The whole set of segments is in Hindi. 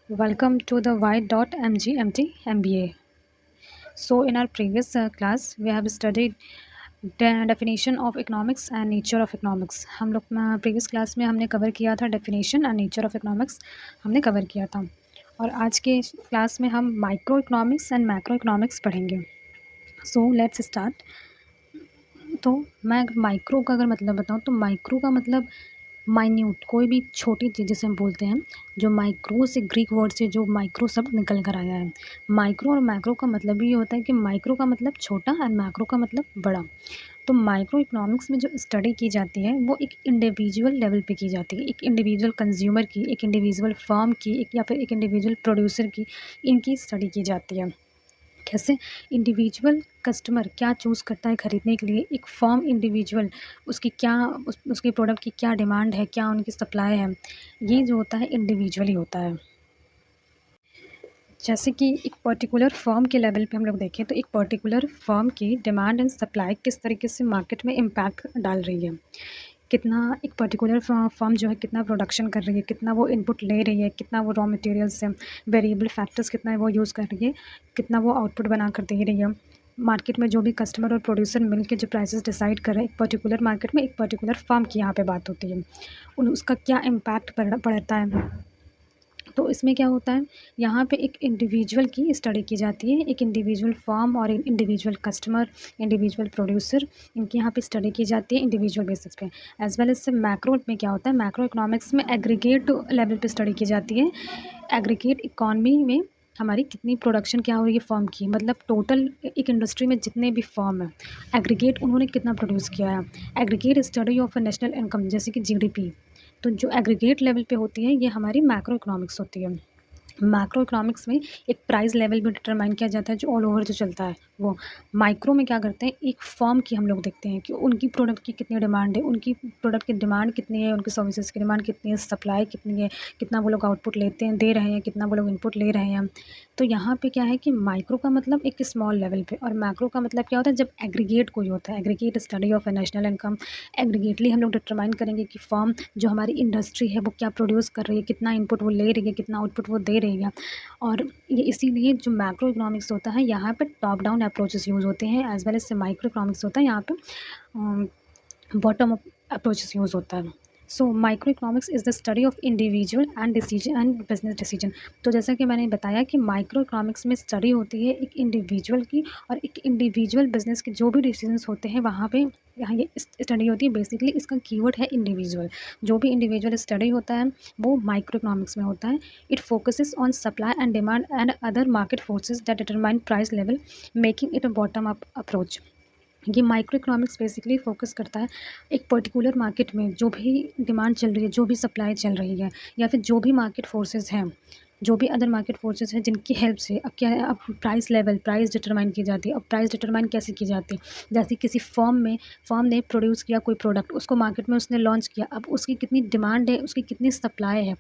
Welcome to the Y.MG MBA. So, in our previous class, we have studied the definition of economics and nature of economics. हम लोग प्रीवियस क्लास में हमने कवर किया था definition and nature of economics हमने कवर किया था और आज के क्लास में हम micro economics and macro economics पढ़ेंगे. So let's start. तो मैं माइक्रो का अगर मतलब बताऊँ तो माइक्रो का मतलब माइन्यूट, कोई भी छोटी चीज़ जिसे हम बोलते हैं. जो माइक्रो से ग्रीक वर्ड से जो माइक्रो शब्द निकल कर आया है. माइक्रो और मैक्रो का मतलब ये होता है कि माइक्रो का मतलब छोटा एंड मैक्रो का मतलब बड़ा. तो माइक्रो इकोनॉमिक्स में जो स्टडी की जाती है वो एक इंडिविजुअल लेवल पे की जाती है, एक इंडिविजुअल कंज्यूमर की, एक इंडिविजुअल फर्म की, एक या फिर एक इंडिविजुअल प्रोड्यूसर की, इनकी स्टडी की जाती है. कैसे इंडिविजुअल कस्टमर क्या चूज़ करता है ख़रीदने के लिए, एक फर्म इंडिविजुअल उसकी क्या उसके प्रोडक्ट की क्या डिमांड है, क्या उनकी सप्लाई है, ये जो होता है इंडिविजुअली होता है. जैसे कि एक पर्टिकुलर फर्म के लेवल पे हम लोग देखें तो एक पर्टिकुलर फर्म की डिमांड एंड सप्लाई किस तरीके से मार्केट में इम्पैक्ट डाल रही है. कितना एक पर्टिकुलर फर्म जो है कितना प्रोडक्शन कर रही है, कितना वो इनपुट ले रही है, कितना वो रॉ मटेरियल्स से वेरिएबल फैक्टर्स कितना है वो यूज़ कर रही है, कितना वो आउटपुट बना कर दे रही है. मार्केट में जो भी कस्टमर और प्रोड्यूसर मिल के जो प्राइसेस डिसाइड कर रहे हैं एक पर्टिकुलर मार्केट में एक पर्टिकुलर फर्म की यहाँ पे बात होती है, उसका क्या इम्पैक्ट पड़ता है. तो इसमें क्या होता है, यहाँ पे एक इंडिविजुअल की स्टडी की जाती है, एक इंडिविजुअल फर्म और एक इंडिविजुअल कस्टमर, इंडिविजुअल प्रोड्यूसर, इनकी यहाँ पे स्टडी की जाती है इंडिविजुअल बेसिस पे. एज वेल एज मैक्रो में क्या होता है, मैक्रो इकोनॉमिक्स में एग्रीगेट लेवल पे स्टडी की जाती है. एग्रीगेट इकॉनमी में हमारी कितनी प्रोडक्शन क्या हो रही है फर्म की, मतलब टोटल एक इंडस्ट्री में जितने भी फर्म है एग्रीगेट उन्होंने कितना प्रोड्यूस किया है. Aggregate study of national income जैसे कि जीडीपी, तो जो एग्रीगेट लेवल पे होती है ये हमारी मैक्रो इकोनॉमिक्स होती है. मैक्रो इकोनॉमिक्स में एक प्राइस लेवल भी डिटरमाइन किया जाता है जो ऑल ओवर जो चलता है वो. माइक्रो में क्या करते हैं, एक फर्म की हम लोग देखते हैं कि उनकी प्रोडक्ट की कितनी डिमांड है, उनकी प्रोडक्ट की डिमांड कितनी है, उनकी सर्विसेज की डिमांड कितनी है, सप्लाई कितनी है, कितना वो लोग आउटपुट लेते हैं दे रहे हैं, कितना वो लोग इनपुट ले रहे हैं. तो यहाँ पे क्या है कि माइक्रो का मतलब एक स्मॉल लेवल पे और मैक्रो का मतलब क्या होता है जब एग्रीगेट कोई होता है, aggregate study of national income. Aggregately हम लोग डिटरमाइन करेंगे कि फर्म जो हमारी इंडस्ट्री है वो क्या प्रोड्यूस कर रही है, कितना इनपुट वो ले रही है, कितना आउटपुट वो दे रही है. और ये इसीलिए जो मैक्रो इकोनॉमिक्स होता है यहाँ पे टॉप डाउन अप्रोचेस यूज़ होते हैं, as well as microeconomics होता है यहाँ पे बॉटम अप अप्रोचेस यूज़ होता है. So micro economics is the study of individual and decision and business decision. तो जैसा कि मैंने बताया कि माइक्रो इकोनॉमिक्स में स्टडी होती है एक इंडिविजुअल की और एक इंडिविजुअल बिजनेस के जो भी डिसीजंस होते हैं वहाँ पे यहाँ ये स्टडी होती है. बेसिकली इसका कीवर्ड है इंडिविजुअल. जो भी इंडिविजुअल स्टडी होता है वो माइक्रो इकोनॉमिक्स में होता है. It focuses on supply and demand and other market forces that determine price level, making it a bottom up approach. ये माइक्रो इकोनॉमिक्स बेसिकली फोकस करता है एक पर्टिकुलर मार्केट में जो भी डिमांड चल रही है, जो भी सप्लाई चल रही है या फिर जो भी मार्केट फोर्सेस हैं, जो भी अदर मार्केट फोर्सेस हैं जिनकी हेल्प से अब क्या है, अब प्राइस लेवल प्राइस डिटरमाइन की जाती है. अब प्राइस डिटरमाइन कैसे की जाती है, जैसे किसी फर्म ने प्रोड्यूस किया कोई प्रोडक्ट, उसको मार्केट में उसने लॉन्च किया, अब उसकी कितनी डिमांड है, उसकी कितनी सप्लाई है,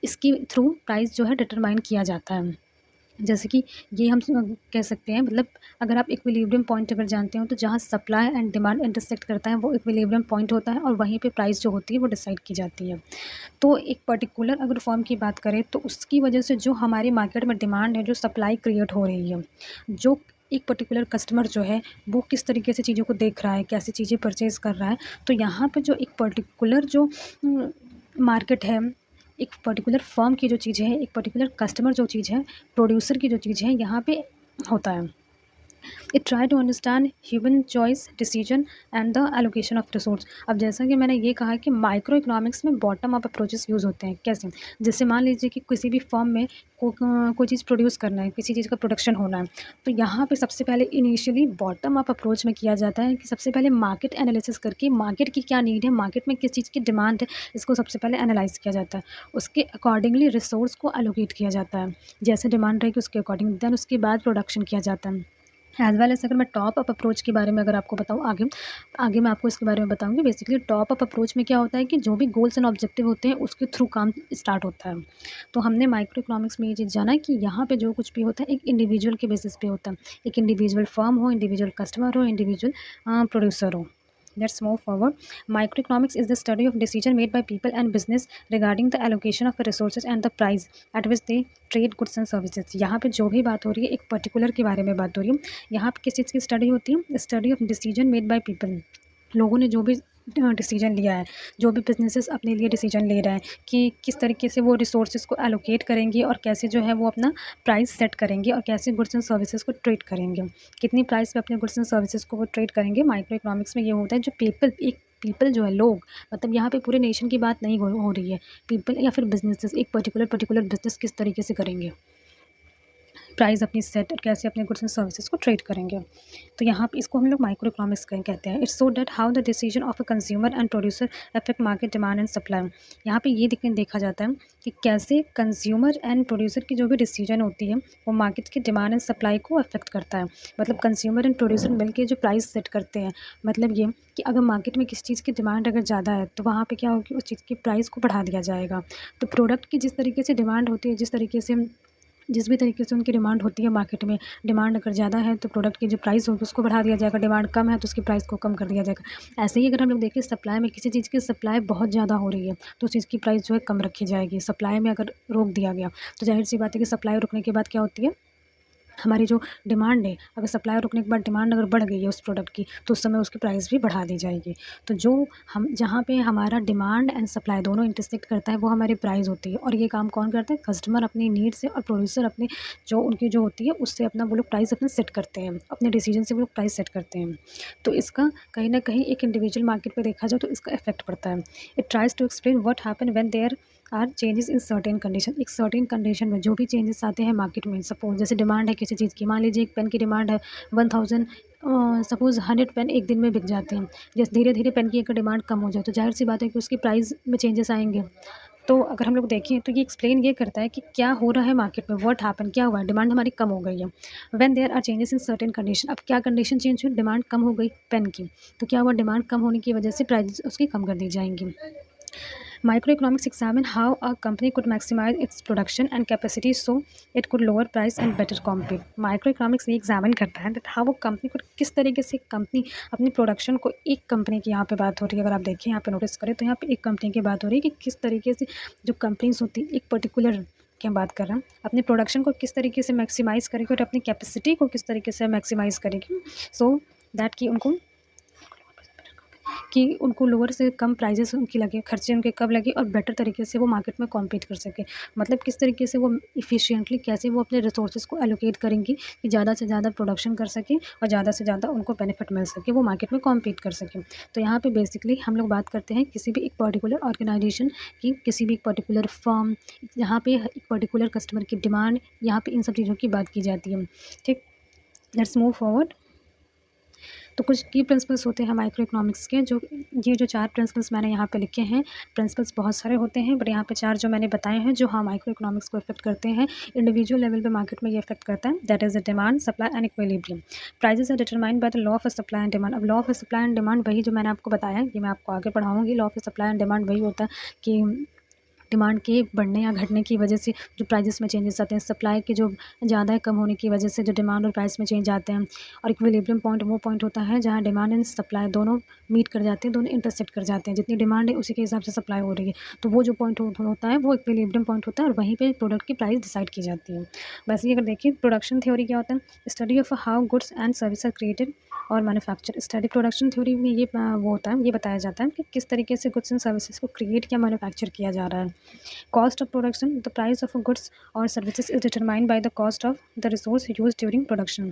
इसके थ्रू प्राइस जो है डिटरमाइन किया जाता है. जैसे कि ये हम कह सकते हैं, मतलब अगर आप इक्विलिब्रियम पॉइंट अगर जानते हो तो जहाँ सप्लाई एंड डिमांड इंटरसेक्ट करता है वो इक्विलिब्रियम पॉइंट होता है और वहीं पे प्राइस जो होती है वो डिसाइड की जाती है. तो एक पर्टिकुलर अगर फर्म की बात करें तो उसकी वजह से जो हमारी मार्केट में डिमांड है, जो सप्लाई क्रिएट हो रही है, जो एक पर्टिकुलर कस्टमर जो है वो किस तरीके से चीज़ों को देख रहा है, कैसी चीज़ें परचेज़ कर रहा है. तो यहाँ पे जो एक पर्टिकुलर जो मार्केट है, एक पर्टिकुलर फर्म की जो चीज़ है, एक पर्टिकुलर कस्टमर जो चीज़ है, प्रोड्यूसर की जो चीज़ है यहाँ पे होता है. It try to understand human choice decision and the allocation of resource. अब जैसा कि मैंने ये कहा कि माइक्रो इकोनॉमिक्स में बॉटम अप अप्रोचेस यूज़ होते हैं. कैसे, जैसे मान लीजिए कि किसी भी फर्म में कोई चीज़ प्रोड्यूस करना है, किसी चीज़ का प्रोडक्शन होना है, तो यहाँ पे सबसे पहले इनिशियली बॉटम अप अप्रोच में किया जाता है कि सबसे पहले मार्केट एनालिसिस करके मार्केट की क्या नीड है, मार्केट में किस चीज़ की डिमांड है, इसको सबसे पहले एनालाइज किया जाता है. उसके अकॉर्डिंगली रिसोर्स को एलोकेट किया जाता है, जैसे डिमांड रहेगी उसके अकॉर्डिंग, देन उसके बाद प्रोडक्शन किया जाता है. एज़ वेल एज़ अगर मैं टॉप अप अप्रोच के बारे में अगर आपको बताऊँ आगे, आगे मैं आपको इसके बारे में बताऊँगी. बेसिकली टॉप अप अप्रोच में क्या होता है कि जो भी गोल्स एंड ऑब्जेक्टिव होते हैं उसके थ्रू काम स्टार्ट होता है. तो हमने माइक्रो इकोनॉमिक्स में ये चीज़ जाना है कि यहाँ पे जो कुछ भी होता है एक इंडिविजुअल के बेसिस पे होता है. एक इंडिविजुअल फर्म हो, इंडिविजुअल कस्टमर हो, इंडिविजुअल प्रोड्यूसर हो. Let's move forward. Microeconomics is the study of decision made by people and business regarding the allocation of resources and the price at which they trade goods and services. यहाँ पे जो भी बात हो रही है एक पर्टिकुलर के बारे में बात हो रही है. यहाँ पे किस चीज़ की स्टडी होती है? Study of decision made by people. लोगों ने जो भी डिसीजन लिया है, जो भी बिजनेसेस अपने लिए डिसीजन ले रहे हैं कि किस तरीके से वो रिसोर्सेज को एलोकेट करेंगे और कैसे जो है वो अपना प्राइस सेट करेंगे और कैसे गुड्स एंड सर्विसेज को ट्रेड करेंगे, कितनी प्राइस पे अपने गुड्स एंड सर्विसेज को वो ट्रेड करेंगे. माइक्रो इकोनॉमिक्स में ये होता है जो पीपल जो है लोग, मतलब यहाँ पे पूरे नेशन की बात नहीं हो रही है. पीपल या फिर बिजनेसेस एक पर्टिकुलर बिजनेस किस तरीके से करेंगे, प्राइस अपनी सेट और कैसे अपने गुड्स एंड सर्विसेज को ट्रेड करेंगे. तो यहाँ पे इसको हम लोग माइक्रो इकोनॉमिक्स कहते हैं. It's so that how the decision of a consumer and producer affect market demand and supply. यहाँ पे ये देखा जाता है कि कैसे कंज्यूमर एंड प्रोड्यूसर की जो भी डिसीजन होती है वो मार्केट की डिमांड एंड सप्लाई को अफेक्ट करता है. मतलब कंज्यूमर एंड प्रोड्यूसर मिलकर जो प्राइस सेट करते हैं, मतलब ये कि अगर मार्केट में किसी चीज़ की डिमांड अगर ज़्यादा है तो वहाँ पे क्या होगी, उस चीज़ की प्राइस को बढ़ा दिया जाएगा. तो प्रोडक्ट की जिस तरीके से डिमांड होती है, जिस भी तरीके से उनकी डिमांड होती है मार्केट में, डिमांड अगर ज़्यादा है तो प्रोडक्ट की जो प्राइस होगी उसको बढ़ा दिया जाएगा, डिमांड कम है तो उसकी प्राइस को कम कर दिया जाएगा. ऐसे ही अगर हम लोग देखें सप्लाई में, किसी चीज़ की सप्लाई बहुत ज़्यादा हो रही है तो उस चीज़ की प्राइस जो है कम रखी जाएगी. सप्लाई में अगर रोक दिया गया तो जाहिर सी बात है कि सप्लाई रुकने के बाद क्या होती है, हमारी जो डिमांड है, अगर सप्लाई रुकने के बाद डिमांड अगर बढ़ गई है उस प्रोडक्ट की तो उस समय उसकी प्राइस भी बढ़ा दी जाएगी. तो जो हम जहाँ पे हमारा डिमांड एंड सप्लाई दोनों इंटरसेक्ट करता है वो हमारी प्राइस होती है. और ये काम कौन करता है? कस्टमर अपनी नीड से और प्रोड्यूसर अपने जो उनकी जो होती है उससे अपना वो लोग प्राइस अपने सेट करते हैं, अपने डिसीजन से वो लोग प्राइस सेट करते हैं. तो इसका कहीं ना कहीं एक इंडिविजुअल मार्केट पर देखा जाए तो इसका इफेक्ट पड़ता है. It tries to explain what happen when there are changes in certain condition. एक सर्टेन कंडीशन में जो भी चेंजेस आते हैं मार्केट में, सपोज जैसे डिमांड है किसी चीज़ की, मान लीजिए एक पेन की डिमांड है 1000, सपोज 100 पेन एक दिन में बिक जाते हैं. जैसे धीरे धीरे पेन की अगर डिमांड कम हो जाए तो जाहिर सी बात है कि उसकी प्राइस में चेंजेस आएंगे. तो अगर हम लोग देखें तो ये एक्सप्लेन ये करता है कि क्या हो रहा है मार्केट में, व्हाट हैपन, क्या हुआ है, डिमांड हमारी कम हो गई है. When there are changes in certain condition. अब क्या कंडीशन चेंज हुई, डिमांड कम हो गई पेन की, तो क्या हुआ, डिमांड कम होने की वजह से प्राइस उसकी कम कर दी जाएंगी. Microeconomics examine how a company could maximize its production and capacity so it could lower price and better compete. Microeconomics ये examine करता है that how a company could, किस तरीके से कंपनी अपनी प्रोडक्शन को, एक कंपनी की यहाँ पे बात हो रही है, अगर आप देखें यहाँ पे नोटिस करें तो यहाँ पे एक कंपनी की बात हो रही है कि किस तरीके से जो कंपनीज होती है एक पर्टिकुलर की बात कर रहे हैं, अपने प्रोडक्शन को किस तरीके से मैक्सिमाइज़ करेगी और अपनी कैपेसिटी को किस तरीके से मैक्सिमाइज़ करेगी, सो दैट कि उनको लोअर से कम प्राइजेस उनकी लगे, खर्चे उनके कब लगे और बेटर तरीके से वो मार्केट में कॉम्पीट कर सके. मतलब किस तरीके से वो इफ़िशिएंटली कैसे वो अपने रिसोर्सेज को एलोकेट करेंगी कि ज़्यादा से ज़्यादा प्रोडक्शन कर सकें और ज़्यादा से ज़्यादा उनको बेनिफिट मिल सके, वो मार्केट में कॉम्पीट कर सकें. तो यहाँ पे बेसिकली हम लोग बात करते हैं किसी भी एक पर्टिकुलर ऑर्गेनाइजेशन की, किसी भी एक पर्टिकुलर फर्म, यहाँ पे एक पर्टिकुलर कस्टमर की डिमांड, यहाँ पे इन सब चीज़ों की बात की जाती है. ठीक, लेट्स मूव फॉरवर्ड. तो कुछ की प्रिंसिपल्स होते हैं माइक्रो इकोनॉमिक्स के, जो 4 प्रिंसिपल्स मैंने यहाँ पे लिखे हैं. प्रिंसिपल्स बहुत सारे होते हैं बट यहाँ पे 4 जो मैंने बताए हैं जो माइक्रो इकोनॉमिक्स को इफेक्ट करते हैं, इंडिविजुअल लेवल पे मार्केट में ये इफेक्ट करता है. That is the demand, supply and equilibrium. Prices are determined by the law of supply and demand. अब law of supply and demand वही जो मैंने आपको बताया, ये मैं आपको आगे पढ़ाऊँगी. Law of supply and demand वही होता है कि डिमांड के बढ़ने या घटने की वजह से जो प्राइजेस में चेंजेस आते हैं, सप्लाई के जो ज़्यादा कम होने की वजह से जो डिमांड और प्राइस में चेंज आते हैं. और इक्विलिब्रियम पॉइंट वो पॉइंट होता है जहाँ डिमांड एंड सप्लाई दोनों मीट कर जाते हैं, दोनों इंटरसेक्ट कर जाते हैं. जितनी डिमांड है उसी के हिसाब से सप्लाई हो रही है, तो वो जो पॉइंट होता है वो इक्विलिब्रियम पॉइंट होता है और वहीं पर प्रोडक्ट की प्राइस डिसाइड की जाती है. वैसे ही अगर देखिए प्रोडक्शन थ्योरी क्या होता है, study of how goods and service are created और मैन्युफैक्चर. स्टडी प्रोडक्शन थ्योरी में ये वो होता है, ये बताया जाता है कि किस तरीके से गुड्स एंड सर्विसेज को क्रिएट या मैन्युफैक्चर किया जा रहा है. Cost of production, the price of goods or services is determined by the cost of the resource used during production.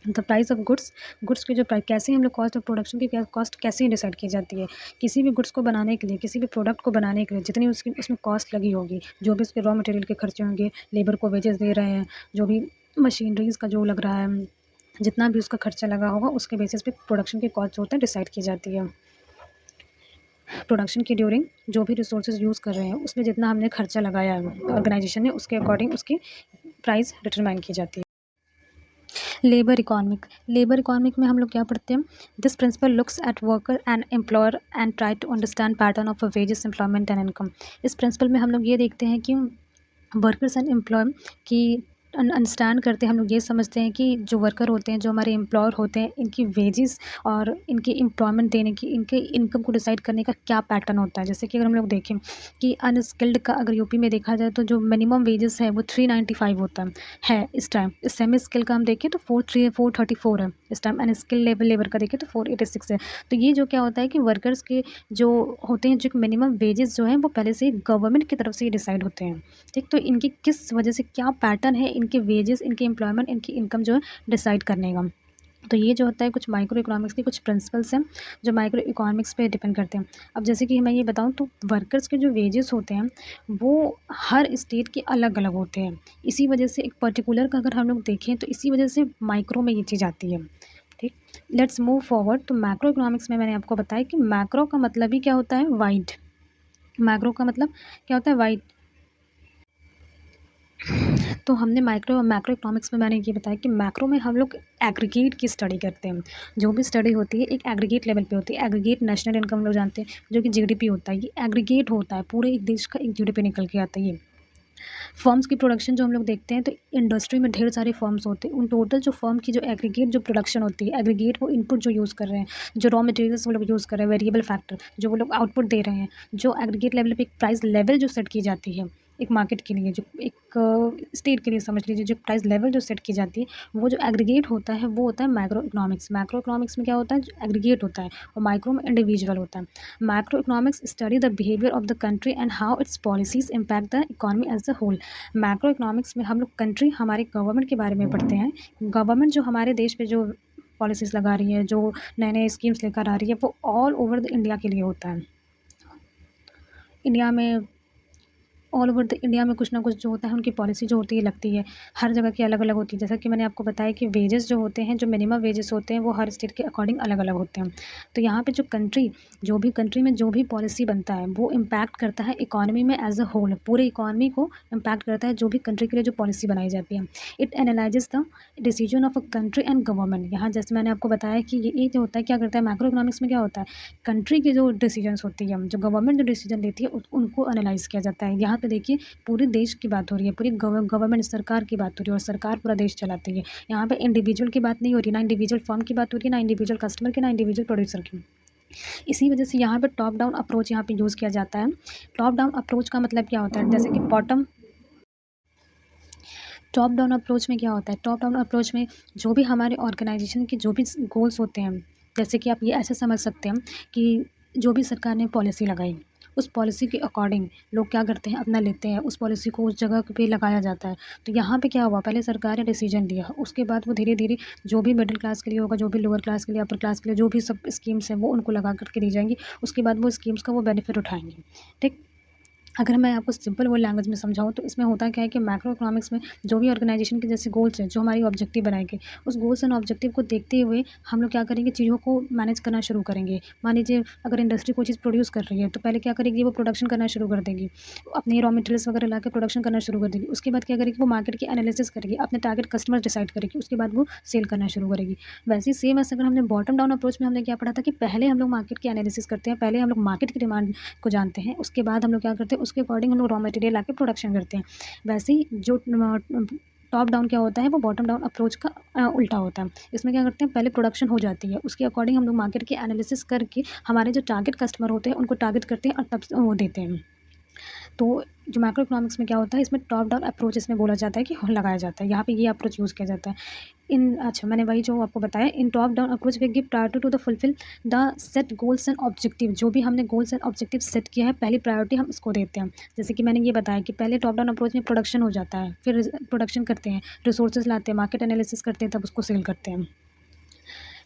The price of goods की जो प्राइस, कैसे हम लोग कॉस्ट ऑफ प्रोडक्शन की कॉस्ट कैसे डिसाइड की जाती है. किसी भी गुड्स को बनाने के लिए, किसी भी प्रोडक्ट को बनाने के लिए जितनी उसमें कॉस्ट लगी होगी, जो भी उसके रॉ मटेरियल के खर्चे होंगे, लेबर को वेजेस दे रहे हैं, जो भी मशीनरीज का जो लग रहा है, जितना भी उसका खर्चा लगा होगा उसके बेसिस पे प्रोडक्शन की कॉस्ट जो होता है डिसाइड की जाती है. प्रोडक्शन की ड्यूरिंग जो भी रिसोर्सेज यूज़ कर रहे हैं उसमें जितना हमने खर्चा लगाया है ऑर्गेनाइजेशन ने, उसके अकॉर्डिंग उसकी प्राइस डिटरमाइन की जाती है. लेबर इकोनॉमिक में हम लोग क्या पढ़ते हैं, this principle looks at worker and employer and try to understand pattern of wages, employment and income. इस प्रिंसिपल में हम लोग ये देखते हैं कि वर्कर्स एंड एम्प्लॉय की अंडरस्टैंड करते हैं, हम लोग ये समझते हैं कि जो वर्कर होते हैं, जो हमारे एम्प्लॉयर होते हैं, इनकी वेजेस और इनके एम्प्लॉयमेंट देने की, इनके इनकम को डिसाइड करने का क्या पैटर्न होता है। जैसे कि अगर हम लोग देखें कि अनस्किल्ड का अगर यूपी में देखा जाए तो जो मिनिमम वेजेस है वो 395 होता है इस टाइम। सेमी स्किल का हम देखें तो 434 है इस टाइम। अनस्किल लेबर का देखें तो 486 है। तो ये जो क्या होता है कि वर्कर्स के जो होते हैं, जो मिनिमम वेजेस जो हैं वो पहले से ही गवर्नमेंट की तरफ से ही डिसाइड होते हैं। ठीक, तो इनकी किस वजह से क्या पैटर्न है, इनके वेजेस, इनके एम्प्लॉयमेंट, इनकी इनकम जो है डिसाइड करने का। तो ये जो होता है कुछ माइक्रो इकोनॉमिक्स के कुछ प्रिंसिपल्स हैं जो माइक्रो इकोनॉमिक्स पे डिपेंड करते हैं। अब जैसे कि मैं ये बताऊँ तो वर्कर्स के जो वेजेस होते हैं वो हर स्टेट के अलग अलग होते हैं। इसी वजह से एक पर्टिकुलर का अगर हम लोग देखें तो इसी वजह से माइक्रो में ये चीज़ आती है। ठीक, लेट्स मूव फॉरवर्ड। तो मैक्रो इकोनॉमिक्स में मैंने आपको बताया कि मैक्रो का मतलब ही क्या होता है, वाइड। मैक्रो का मतलब क्या होता है, वाइड। तो हमने मैक्रो इकोनॉमिक्स में मैंने ये बताया कि मैक्रो में हम लोग एग्रीगेट की स्टडी करते हैं। जो भी स्टडी होती है एक एग्रीगेट लेवल पे होती है। एग्रीगेट नेशनल इनकम हम लोग जानते हैं, जो कि जीडीपी होता है। ये एग्रीगेट होता है, पूरे एक देश का एक जीडीपी निकल के आता है ये। फर्म्स की प्रोडक्शन जो हम लोग देखते हैं तो इंडस्ट्री में ढेर सारे फर्म्स होते हैं। उन टोटल जो फर्म की जो एग्रीगेट जो प्रोडक्शन होती है, एग्रीगेट वो इनपुट जो यूज़ कर रहे हैं, जो रॉ मटेरियल्स वो लोग यूज़ कर रहे हैं, वेरिएबल फैक्टर जो वो लोग आउटपुट दे रहे हैं, जो एग्रीगेट लेवल पे एक प्राइस लेवल जो सेट की जाती है एक मार्केट के लिए, जो एक स्टेट के लिए समझ लीजिए, जो प्राइस लेवल जो सेट की जाती है, वो जो एग्रीगेट होता है वो होता है मैक्रो इकोनॉमिक्स। मैक्रो इकोनॉमिक्स में क्या होता है, जो एग्रीगेट होता है, और माइक्रो में इंडिविजुअल होता है। Macroeconomics study the behaviour of the country and how its policies impact the economy as the whole. Macroeconomics में हम लोग कंट्री, हमारे गवर्नमेंट के बारे में पढ़ते हैं। गवर्नमेंट जो हमारे देश पे जो पॉलिसीज़ लगा रही है, जो नए-नए स्कीम्स लेकर आ रही है, वो ऑल ओवर द इंडिया के लिए होता है। इंडिया में ऑल ओवर द इंडिया में कुछ ना कुछ जो होता है, उनकी पॉलिसी जो होती है लगती है, हर जगह की अलग-अलग होती है। जैसा कि मैंने आपको बताया कि वेजेस जो होते हैं, जो मिनिमम वेजेस होते हैं, वो हर स्टेट के अकॉर्डिंग अलग-अलग होते हैं। तो यहाँ पे जो कंट्री में जो भी पॉलिसी बनता है, वो इम्पैक्ट करता है इकोनॉमी में एज़ अ होल, पूरे इकोनॉमी को इम्पैक्ट करता है, जो भी कंट्री के लिए जो पॉलिसी बनाई जाती है। It analyses the decision of a country and government. यहाँ जैसे मैंने आपको बताया कि ये जो होता है, क्या करता है मैक्रो इकोनॉमिक्स में क्या होता है, कंट्री की जो डिसीजंस होती है, जो गवर्नमेंट जो डिसीजन लेती है उनको एनालाइज़ किया जाता है। यहाँ पे देखिए पूरे देश की बात हो रही है, पूरी गवर्नमेंट सरकार की बात हो रही है, और सरकार पूरा देश चलाती है। यहाँ पे इंडिविजुअल की बात नहीं हो रही, ना इंडिविजुअल फर्म की बात हो रही है, ना इंडिविजुअल कस्टमर की, ना इंडिविजुअल प्रोड्यूसर की। इसी वजह से यहाँ पे टॉप डाउन अप्रोच यहाँ पे यूज़ किया जाता है। टॉप डाउन अप्रोच का मतलब क्या होता है, जैसे कि टॉप डाउन अप्रोच में क्या होता है, टॉप डाउन अप्रोच में जो भी हमारे ऑर्गेनाइजेशन के जो भी गोल्स होते हैं, जैसे कि आप ये ऐसे समझ सकते हैं कि जो भी सरकार ने पॉलिसी लगाई, उस पॉलिसी के अकॉर्डिंग लोग क्या करते हैं, अपना लेते हैं, उस पॉलिसी को उस जगह पे लगाया जाता है। तो यहाँ पे क्या हुआ, पहले सरकार ने डिसीजन लिया, उसके बाद वो धीरे-धीरे जो भी मिडिल क्लास के लिए होगा, जो भी लोअर क्लास के लिए, अपर क्लास के लिए, जो भी सब स्कीम्स हैं वो उनको लगा कर के दी जाएँगी। उसके बाद वो स्कीम्स का वो बेनिफिट उठाएँगे। ठीक? अगर मैं आपको सिंपल वर्ड लैंग्वेज में समझाऊँ तो इसमें होता क्या है कि मैक्रो इकोनॉमिक्स में जो भी ऑर्गेनाइजेशन के जैसे गोल्स हैं, जो हमारी ऑब्जेक्टिव बनाए गए, उस गोल्स एंड ऑब्जेक्टिव को देखते हुए हम लोग क्या करेंगे, चीज़ों को मैनेज करना शुरू करेंगे। मान लीजिए अगर इंडस्ट्री कोई चीज़ प्रोड्यूस कर रही है तो पहले क्या करेगी, वो प्रोडक्शन करना शुरू कर देगी, अपने रॉ मटेरियल्स वगैरह ला के प्रोडक्शन करना शुरू कर देगी। उसके बाद क्या करेगी, वो मार्केट की एनालिसिस करेगी, अपने टारगेट कस्टमर डिसाइड करेगी, उसके बाद वो सेल करना शुरू करेगी। वैसे ही सेम ऐसे अगर हमने बॉटम डाउन अप्रोच में हमने क्या पढ़ा था कि पहले हम लोग मार्केट की एनालिसिस करते हैं, पहले हम लोग मार्केट की डिमांड को जानते हैं, उसके बाद हम लोग क्या करते हैं, उसके अकॉर्डिंग हम लोग रॉ मटेरियल लाके प्रोडक्शन करते हैं। वैसे ही जो टॉप डाउन क्या होता है, वो बॉटम डाउन अप्रोच का उल्टा होता है। इसमें क्या करते हैं, पहले प्रोडक्शन हो जाती है, उसके अकॉर्डिंग हम लोग मार्केट की एनालिसिस करके हमारे जो टारगेट कस्टमर होते हैं उनको टारगेट करते हैं और तब वो देते हैं। तो जो मैक्रो इकोनॉमिक्स में क्या होता है, इसमें टॉप डाउन अप्रोच इसमें बोला जाता है कि लगाया जाता है, यहाँ पे ये अप्रोच यूज़ किया जाता है। अच्छा मैंने वही जो आपको बताया, in top down approach we give priority to the fulfil the set goals and objective. जो भी हमने गोल्स एंड ऑब्जेक्टिव सेट किया है, पहली प्रायोरिटी हम इसको देते हैं। जैसे कि मैंने ये बताया कि पहले टॉप डाउन अप्रोच में प्रोडक्शन हो जाता है, फिर प्रोडक्शन करते हैं, रिसोर्सेज लाते हैं, मार्केट एनालिसिस करते हैं, तब उसको सेल करते हैं।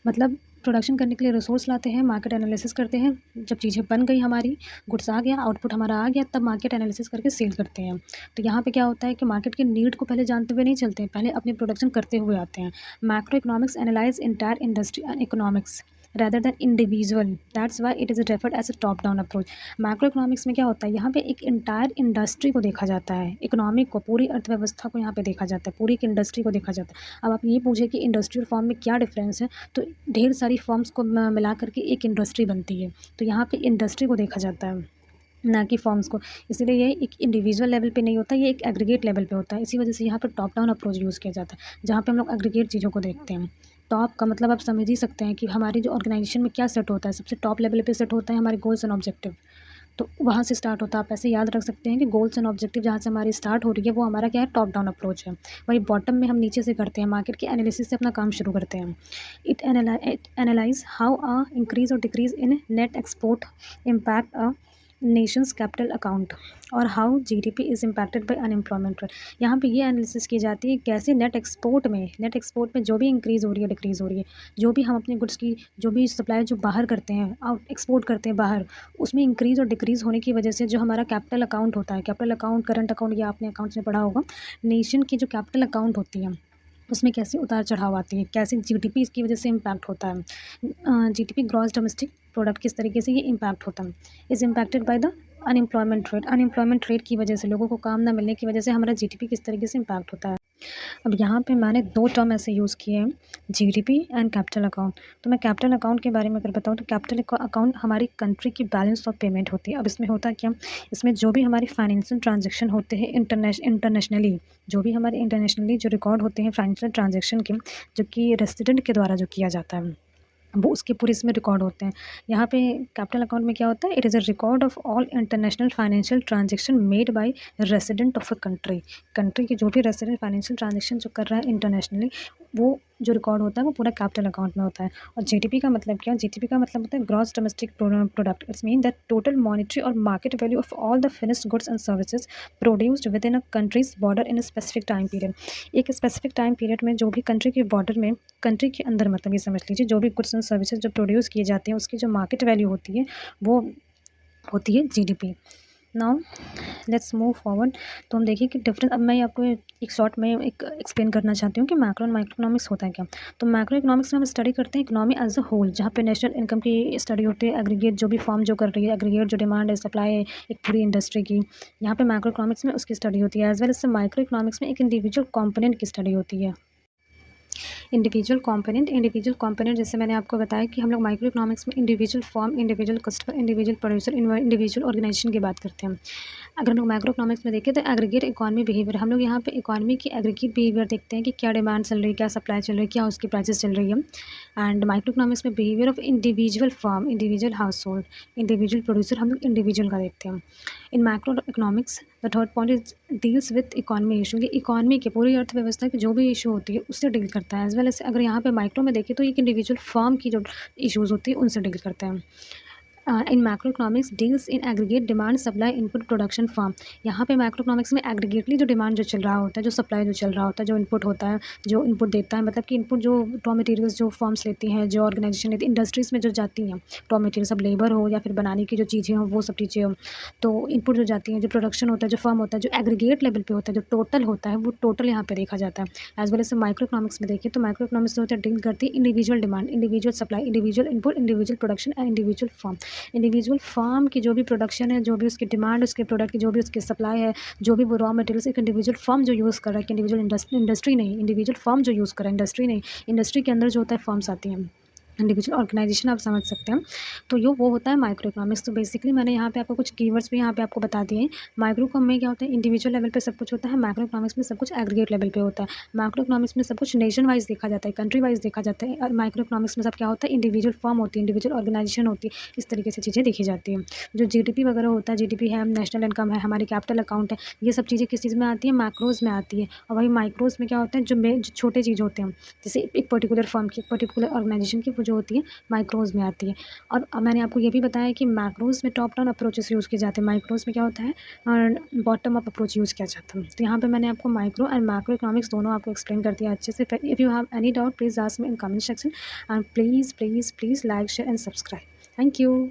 मतलब प्रोडक्शन करने के लिए रिसोर्स लाते हैं, मार्केट एनालिसिस करते हैं, जब चीज़ें बन गई हमारी, गुड्स आ गया, आउटपुट हमारा आ गया, तब मार्केट एनालिसिस करके सेल करते हैं। तो यहाँ पे क्या होता है कि मार्केट के नीड को पहले जानते हुए नहीं चलते हैं, पहले अपनी प्रोडक्शन करते हुए आते हैं। Macro economics analyse entire industry and economics rather than individual. That's why it is referred as a top down approach. Macro economics में क्या होता है, यहाँ पे एक इंटायर इंडस्ट्री को देखा जाता है, इकोनॉमिक को, पूरी अर्थव्यवस्था को यहाँ पे देखा जाता है, पूरी एक इंडस्ट्री को देखा जाता है। अब आप ये पूछे कि इंडस्ट्री और फॉर्म में क्या डिफरेंस है, तो ढेर सारी फॉर्म्स को मिला करके एक इंडस्ट्री बनती है, तो यहाँ पे इंडस्ट्री को देखा जाता है। ना कि फॉर्म्स को। इसीलिए ये एक इंडिविजुअल लेवल पे नहीं होता, ये एक एग्रीगेट लेवल पे होता है। इसी वजह से यहाँ पर टॉप डाउन अप्रोच यूज़ किया जाता है, जहाँ पे हम लोग एग्रीगेट चीज़ों को देखते हैं। टॉप का मतलब आप समझ ही सकते हैं कि हमारी जो ऑर्गेनाइजेशन में क्या सेट होता है, सबसे टॉप लेवल पे सेट होता है हमारे गोल्स एंड ऑब्जेक्टिव। तो वहाँ से स्टार्ट होता है। आप ऐसे याद रख सकते हैं कि गोल्स एंड ऑब्जेक्टिव जहाँ से हमारी स्टार्ट हो रही है, वो हमारा क्या है, टॉप डाउन अप्रोच है। वही बॉटम में हम नीचे से करते हैं, मार्केट के एनालिसिस से अपना काम शुरू करते हैं। It analyse how a increase और decrease in net export impact a nation's capital account और how GDP is impacted by unemployment rate. यहाँ पे ये एनालिसिस की जाती है कैसे नेट एक्सपोर्ट में जो भी इंक्रीज़ हो रही है, डिक्रीज़ हो रही है, जो भी हम अपने गुड्स की जो भी सप्लाई जो बाहर करते हैं, आउट एक्सपोर्ट करते हैं बाहर, उसमें इंक्रीज़ और डिक्रीज़ होने की वजह से जो हमारा कैपिटल अकाउंट होता है, कैपिटल अकाउंट, करंट अकाउंट, या आपने अकाउंट्स में पढ़ा होगा, नेशन की जो कैपिटल अकाउंट होती है उसमें कैसे उतार चढ़ाव आती है, कैसे जीडीपी इसकी वजह से इम्पैक्ट होता है। जीडीपी, ग्रॉस डोमेस्टिक प्रोडक्ट, किस तरीके से ये इम्पैक्ट होता है, is impacted by the unemployment rate की वजह से, लोगों को काम ना मिलने की वजह से हमारा जीडीपी किस तरीके से इम्पैक्ट होता है। अब यहाँ पे मैंने 2 टर्म ऐसे यूज़ किए हैं, जीडीपी एंड कैपिटल अकाउंट। तो मैं कैपिटल अकाउंट के बारे में अगर बताऊँ तो कैपिटल अकाउंट हमारी कंट्री की बैलेंस ऑफ पेमेंट होती है। अब इसमें होता क्या, इसमें जो भी हमारे फाइनेंशियल ट्रांजैक्शन होते हैं इंटरनेशनली, जो भी हमारे इंटरनेशनली जो रिकॉर्ड होते हैं फाइनेंशियल ट्रांजैक्शन के, जो कि रेसिडेंट के द्वारा जो किया जाता है, वो उसके पूरे इसमें रिकॉर्ड होते हैं। यहाँ पे कैपिटल अकाउंट में क्या होता है, it is a record of all international financial transaction made by resident of a country के जो भी रेसिडेंट फाइनेंशियल ट्रांजैक्शन जो कर रहा है इंटरनेशनली, वो जो रिकॉर्ड होता है वो पूरा कैपिटल अकाउंट में होता है। और जीडीपी का मतलब क्या, जीडीपी का मतलब होता है gross domestic product. It's mean that total monetary और market value of all the finished goods and services produced within a country's border in a specific time period. एक स्पेसिफिक टाइम पीरियड में जो भी कंट्री के बॉर्डर में, कंट्री के अंदर मतलब ये समझ लीजिए, जो भी गुड्स एंड सर्विसेज जो प्रोड्यूस किए जाते हैं उसकी जो मार्केट वैल्यू होती है वो होती है GDP. Now let's move forward. तो हम देखिए कि डिफरेंस, अब मैं आपको एक शॉर्ट में एक एक्सप्लेन करना चाहती हूँ कि मैक्रो एंड माइक्रो इकोनॉमिक्स होता है क्या। तो मैक्रो इकोनॉमिक्स में हम स्टडी करते हैं इकोनॉमी एज अ होल, जहाँ पे नेशनल इनकम की स्टडी होती है, एग्रीगेट जो भी फॉर्म जो कर रही है, एग्रीगेट जो डिमांड है, सप्लाई है एक पूरी इंडस्ट्री की, यहाँ पे मैक्रो इकोनॉमिक्स में उसकी स्टडी होती है। As well as micro economics में एक इंडिविजुअल कॉम्पोनेंट की स्टडी होती है। इंडिविजुअल कंपोनेंट जैसे मैंने आपको बताया कि हम लोग माइक्रो इकोनॉमिक्स में individual form, individual customer, individual producer, individual organisation की बात करते हैं। अगर हम लोग माइक्रो इकोनॉमिक्स में देखें तो एग्रीगेट इकोनॉमी बिहेवियर, हम लोग यहाँ पे इकोनॉमी की एग्रीगेट बिहेवियर देखते हैं कि क्या डिमांड चल रही है, क्या सप्लाई चल रही है, क्या उसकी प्राइसेस चल रही है। एंड माइक्रो इकोनॉमिक्स में behaviour of individual form, individual household, individual producer, हम लोग इंडिविजुअल का देखते हैं। In micro economics the third point is deals with economy issue, ये इकोनॉमी की पूरी अर्थव्यवस्था की जो भी इशू होती है उससे डील करता है। एज वेल एज अगर यहाँ पे माइक्रो में देखें तो एक इंडिविजुअल फर्म की जो इशूज़ होती है उनसे डील करते हैं। इन macro economics deals in aggregate demand supply input production form, यहाँ पे मैक्रो इकोनॉमिक्स में एग्रीगेटली जो डिमांड जो चल रहा होता है, जो सप्लाई जो चल रहा होता है, जो इनपुट होता है, जो इनपुट देता है, मतलब कि इनपुट जो रॉ मटेरियल्स जो फॉर्म्स लेती हैं, जो ऑर्गेनाइजेशन लेती है, इंडस्ट्रीज़ में जो जाती हैं रॉ मटेरियल, सब लेबर हो या फिर बनाने की जो चीज़ें हों वो सब चीज़ें हों, तो इनपुट जो जाती हैं, जो प्रोडक्शन होता है, जो फर्म होता है, जो एग्रीगेट लेवल पे होता है, जो टोटल होता है, वो टोटल यहाँ पे देखा जाता है। As well as micro economics में देखिए तो माइक्रो इकोनॉमिक्स जो होता है डील करती है individual demand, individual supply, individual input, individual production and individual form. Individual firm की जो भी प्रोडक्शन है, जो भी उसकी डिमांड, उसके प्रोडक्ट की जो भी उसकी सप्लाई है, जो भी वो रॉ मटेरियल्स एक इंडिविजुअल फर्म जो यूज़ कर रहा है, कि इंडिविजुअल इंडस्ट्री नहीं, इंडिविजुअल फर्म जो यूज़ कर रहा है, इंडस्ट्री नहीं, इंडस्ट्री के अंदर जो होता है फर्म्स आती हैं, इंडिविजुअल ऑर्गेनाइजेशन आप समझ सकते हैं। तो यो वो होता है माइक्रो इकोनॉमिक्स। तो बेसिकली मैंने यहाँ पे आपको कुछ कीवर्ड्स भी यहाँ पे आपको बता दिए हैं। माइक्रो इकोनॉमी में क्या होता है, इंडिविजुअल लेवल पे सब कुछ होता है, मैक्रो इकोनॉमिक्स में सब कुछ एग्रीगेट लेवल पे होता है। मैक्रो इकोनॉमिक्स में सब कुछ नेशन वाइज देखा जाता है, कंट्री वाइज देखा जाता है, और माइक्रो इकोनॉमिक्स में सब क्या होता है, इंडिविजुअल फर्म होती है, इंडिविजुअल ऑर्गेनाइजेशन होती है, इस तरीके से चीज़ें देखी जाती हैं। जो जीडीपी वगैरह होता है, जीडीपी है, नेशनल इनकम है, हमारी कैपिटल अकाउंट है, ये सब चीज़ें किस चीज़ में आती है, मैक्रोज़ में आती है। और वही माइक्रोज़ में क्या होता है, जो छोटे चीज़ होते हैं, जैसे एक पर्टिकुलर फर्म की, एक पर्टिकुलर ऑर्गेनाइजेशन की, वो जो होती है मैक्रोज़ में आती है। और मैंने आपको ये भी बताया कि मैक्रोज़ में टॉप डाउन अप्रोचेस यूज़ किए जाते हैं, माइक्रोज़ में क्या होता है बॉटम अप अप्रोच यूज़ किया जाता है। तो यहाँ पे मैंने आपको माइक्रो एंड मैक्रो इकोनॉमिक्स दोनों आपको एक्सप्लेन कर दिया अच्छे से। If you have any doubt please ask me in comment section, and please please please like, share and subscribe. Thank you.